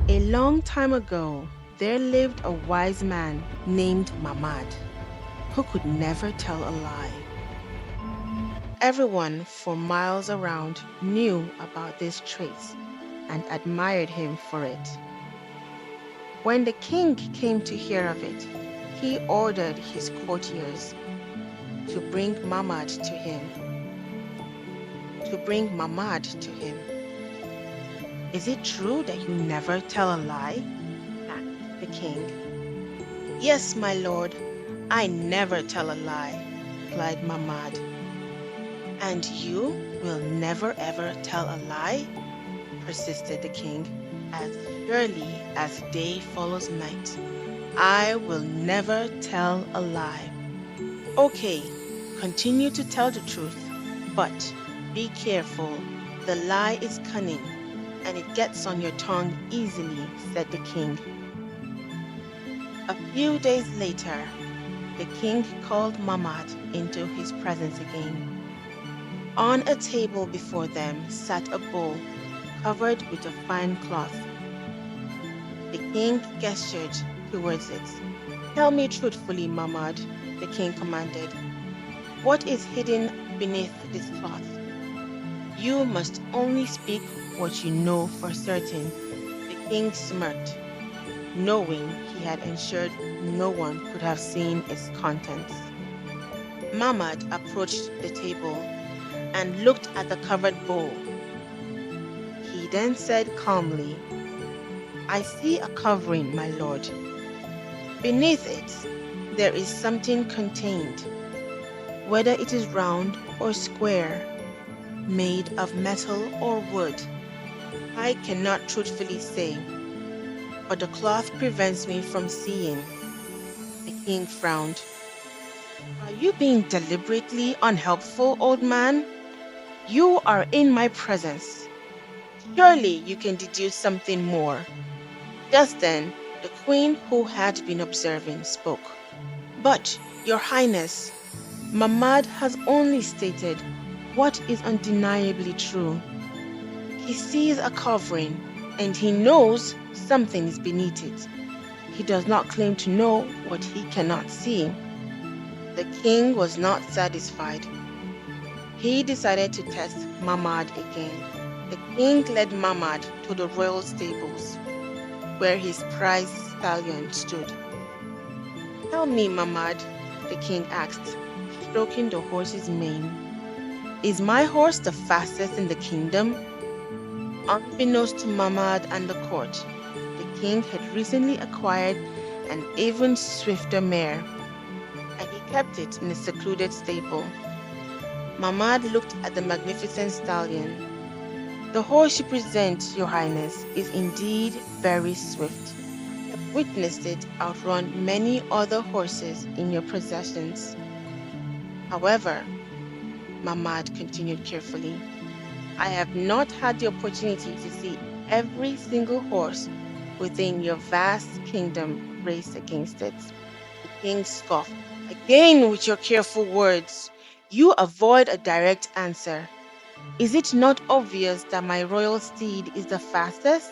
A long time ago, there lived a wise man named Mamad who could never tell a lie. Everyone for miles around knew about this trait and admired him for it. When the king came to hear of it, he ordered his courtiers to bring Mamad to him. To bring Mamad to him. "Is it true that you never tell a lie?" asked the king. "Yes, my lord, I never tell a lie," replied Mamad. "And you will never ever tell a lie?" persisted the king. "As surely as day follows night, I will never tell a lie." "Okay, continue to tell the truth, but be careful. The lie is cunning, and it gets on your tongue easily," said the king. A few days later, the king called Mamad into his presence again. On a table before them sat a bowl covered with a fine cloth. The king gestured towards it. "Tell me truthfully, Mamad," the king commanded. "What is hidden beneath this cloth?" "You must only speak what you know for certain." The king smirked, knowing he had ensured no one could have seen its contents. Mamad approached the table and looked at the covered bowl. He then said calmly, "I see a covering, my lord. Beneath it, there is something contained, whether it is round or square, made of metal or wood. I cannot truthfully say, but the cloth prevents me from seeing." The king frowned. "Are you being deliberately unhelpful, old man? You are in my presence. Surely you can deduce something more." Just then, the queen, who had been observing, spoke. "But, your highness, Mamad has only stated what is undeniably true. He sees a covering, and he knows something is beneath it. He does not claim to know what he cannot see." The king was not satisfied. He decided to test Mamad again. The king led Mamad to the royal stables, where his prized stallion stood. "Tell me, Mamad," the king asked, stroking the horse's mane, "is my horse the fastest in the kingdom?" Unbeknownst to Mamad and the court, the king had recently acquired an even swifter mare, and he kept it in a secluded stable. Mamad looked at the magnificent stallion. "The horse you present, your highness, is indeed very swift. I've witnessed it outrun many other horses in your possessions. However," Mamad continued carefully, "I have not had the opportunity to see every single horse within your vast kingdom race against it." The king scoffed. "Again with your careful words. You avoid a direct answer. Is it not obvious that my royal steed is the fastest?"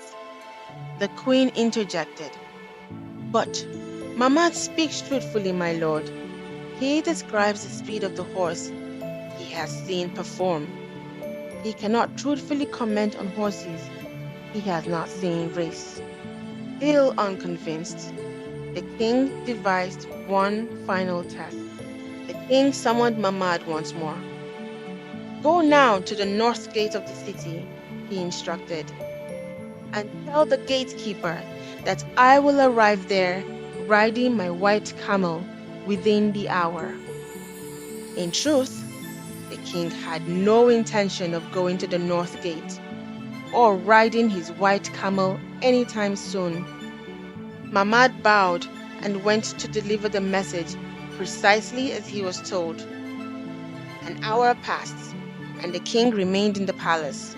The queen interjected. "But Mamad speaks truthfully, my lord. He describes the speed of the horse he has seen perform. He cannot truthfully comment on horses he has not seen race." Still unconvinced, the king devised one final test. The king summoned Mamad once more. "Go now to the north gate of the city," he instructed, "and tell the gatekeeper that I will arrive there riding my white camel within the hour." In truth, the king had no intention of going to the north gate or riding his white camel anytime soon. Mamad bowed and went to deliver the message precisely as he was told. An hour passed, and the king remained in the palace.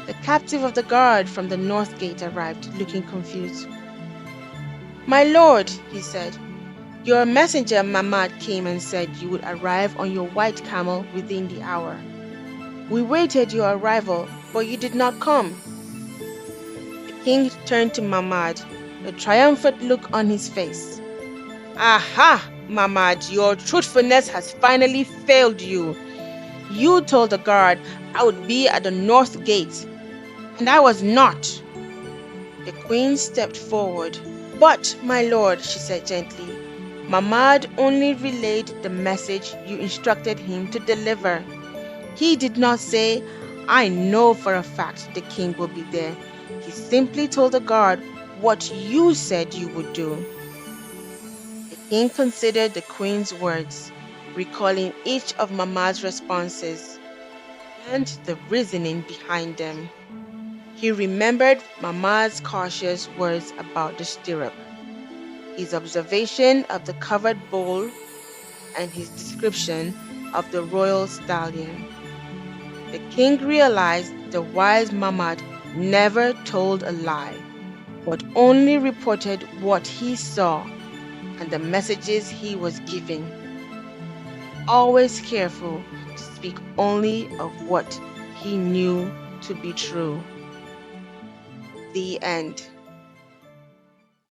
The captive of the guard from the north gate arrived, looking confused. "My lord," he said, "your messenger Mamad came and said you would arrive on your white camel within the hour. We waited your arrival, but you did not come." The king turned to Mahmud, a triumphant look on his face. Aha, Mahmud, your truthfulness has finally failed you. You told the guard I would be at the north gate, and I was not. The queen stepped forward. But, my lord, she said gently, Mahmud only relayed the message you instructed him to deliver. He did not say, I know for a fact the king will be there. He simply told the guard what you said you would do. The king considered the queen's words, recalling each of Mahmud's responses and the reasoning behind them. He remembered Mahmud's cautious words about the stirrup, his observation of the covered bowl, and his description of the royal stallion. The king realized the wise Mahmud never told a lie, but only reported what he saw and the messages he was giving, always careful to speak only of what he knew to be true. The end.